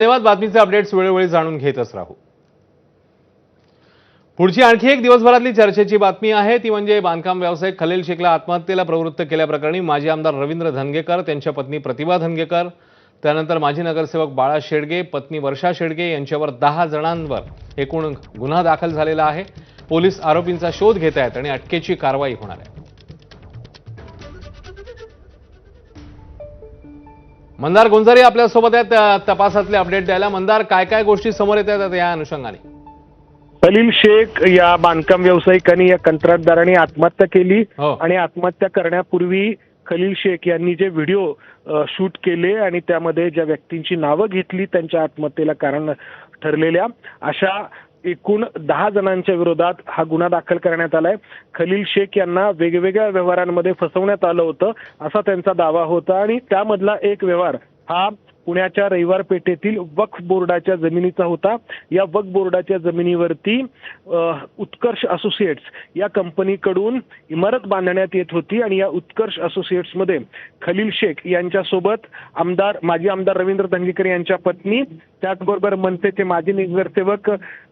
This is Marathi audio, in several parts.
धन्यवाद. बातमीचे अपडेट्स वेळोवेळी जाणून घेतच राहू. पुढची आणखी एक दिवसभरातली चर्चेची बातमी आहे ती म्हणजे बांधकाम व्यावसायिक खलील शेखला आत्महत्येला प्रवृत्त केल्याप्रकरणी माजी आमदार रवींद्र धंगेकर, त्यांच्या पत्नी प्रतिभा धंगेकर, त्यानंतर माजी नगरसेवक बाळा शेडगे, पत्नी वर्षा शेडगे यांच्यावर 10 जणांवर एकूण गुन्हा दाखल झालेला आहे. पोलीस आरोपींचा शोध घेत आहेत आणि अटकेची कारवाई होणार आहे. मंदार गुंजारी आपल्यासोबत आहेत तपासातले अपडेट द्यायला. मंदार, काय काय गोष्टी समोर येत आहेत या अनुषंगाने? खलील शेख या बांधकाम व्यावसायिकांनी या कंत्राटदाराने आत्महत्या केली आणि आत्महत्या करण्यापूर्वी खलील शेख यांनी जे व्हिडिओ शूट केले आणि त्यामध्ये ज्या व्यक्तींची नावं घेतली त्यांच्या आत्महत्येला कारण ठरलेल्या अशा एकूण 10 जणांच्या विरोधात हा गुन्हा दाखल करण्यात आलाय. खलील शेख यांना वेगवेगळ्या व्यवहारांमध्ये फसवण्यात आलं होतं असा त्यांचा दावा होता आणि त्यामधला एक व्यवहार हा पुण्याच्या रविवार पेठेतील वक्फ बोर्डाच्या जमिनीचा होता. या वक्फ बोर्डाच्या जमिनीवरती उत्कर्ष असोसिएट्स या कंपनीकडून इमारत बांधण्यात येत होती आणि या उत्कर्ष असोसिएट्समध्ये खलील शेख यांच्यासोबत माजी आमदार रवींद्र धंगेकर यांच्या पत्नी, त्याचबरोबर मनसेचे माजी नगरसेवक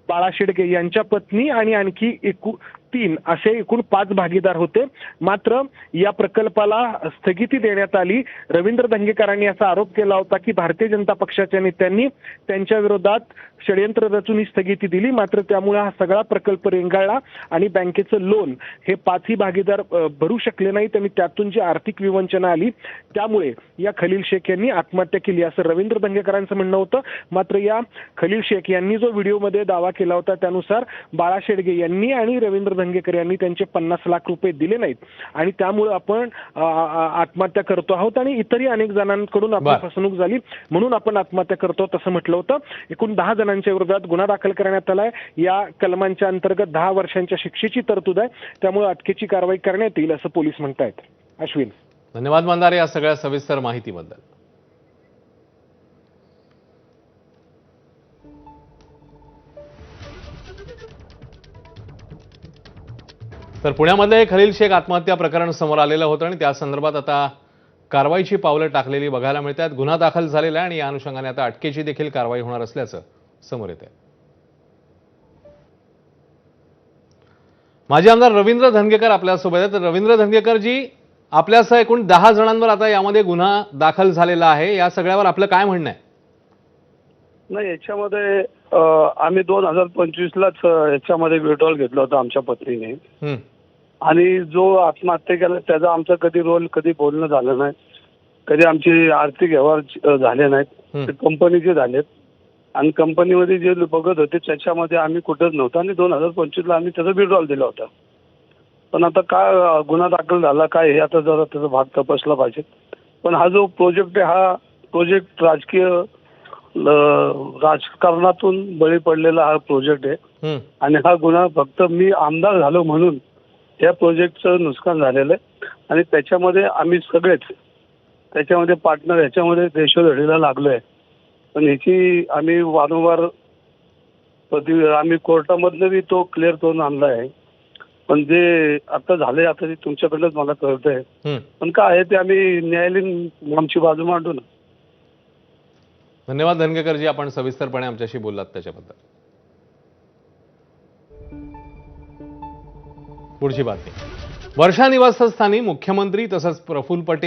बाळा शेडगे यांच्या पत्नी आणि आणखी 3 असे एकूण 5 भागीदार होते. मात्र या प्रकल्पाला स्थगिती देण्यात आली. रवींद्र धंगेकरांनी असा आरोप केला होता की भारतीय जनता पक्षाच्या नेत्यांनी त्यांच्या विरोधात षडयंत्र रचून ही स्थगिती दिली. मात्र त्यामुळे हा सगळा प्रकल्प रेंगाळला आणि बँकेचं लोन हे 5ही भागीदार भरू शकले नाहीत आणि त्यातून जी आर्थिक विवंचना आली त्यामुळे या खलील शेख यांनी आत्महत्या केली असं रवींद्र धंगेकरांचं म्हणणं होतं. मात्र या खलील शेख यांनी जो व्हिडिओमध्ये दावा केला होता त्यानुसार बाळा शेडगे यांनी आणि रवींद्र धंगेकर यांनी त्यांचे 50 लाख रुपये दिले नाहीत आणि त्यामुळे आपण आत्महत्या करतो आहोत आणि इतरही अनेक जणांकडून आपण फसवणूक झाली म्हणून आपण आत्महत्या करतो असं म्हटलं होतं. एकूण 10 जणांच्या विरोधात गुन्हा दाखल करण्यात आलाय. या कलमांच्या अंतर्गत 10 वर्षांच्या शिक्षेची तरतूद आहे. त्यामुळे अटकेची कारवाई करण्यात येईल असं पोलीस म्हणतायत. अश्विन, धन्यवाद मंदार या सगळ्या सविस्तर माहितीबद्दल. तर पुण्यामध्ये खलील शेख आत्महत्या प्रकरण समोर आलेलं होतं आणि त्या संदर्भात आता कारवाईची पावलं टाकलेली बघायला मिळतात. गुन्हा दाखल झालेला आहे आणि या अनुषंगाने आता अटकेची देखील कारवाई होणार असल्याचं समोर येत आहे. माजी आमदार रवींद्र धंगेकर आपल्यासोबत आहेत. रवींद्र धंगेकर जी, आपल्यासह एकूण 10 जणांवर आता यामध्ये गुन्हा दाखल झालेला आहे. या सगळ्यावर आपलं काय म्हणणं आहे? नाही, याच्यामध्ये आम्ही 2025लाच याच्यामध्ये विड्रॉल घेतला होता आमच्या पत्नीने आणि जो आत्महत्या केला त्याचा आमचा कधी रोल, कधी बोलणं झालं नाही, कधी आमचे आर्थिक व्यवहार झाले नाहीत. ते कंपनीचे झालेत आणि कंपनीमध्ये जे बघत होते त्याच्यामध्ये आम्ही कुठंच नव्हतं आणि 2025ला आम्ही त्याचा विड्रॉल दिला होता. पण आता काय गुन्हा दाखल झाला काय हे आता जरा त्याचा भाग तपासला पाहिजे. पण हा जो प्रोजेक्ट आहे हा प्रोजेक्ट राजकारणातून बळी पडलेला हा प्रोजेक्ट आहे आणि हा गुन्हा फक्त मी आमदार झालो म्हणून या प्रोजेक्टचं नुकसान झालेलं आहे आणि त्याच्यामध्ये आम्ही सगळेच त्याच्यामध्ये पार्टनर ह्याच्यामध्ये देशोधडीला लागलोय. पण ह्याची आम्ही वारंवार आम्ही कोर्टामधनं तो क्लिअर करून आणला आहे. पण जे आता झालंय आता ते तुमच्याकडनंच मला कळतंय. पण काय आहे ते आम्ही न्यायालयीन आमची बाजू मांडू ना. धन्यवाद धनगेकरजी, आपण सविस्तरपणे आमच्याशी बोललात त्याच्याबद्दल. पुढची बातमी. वर्षा निवासस्थानी मुख्यमंत्री तसंच प्रफुल्ल पटेल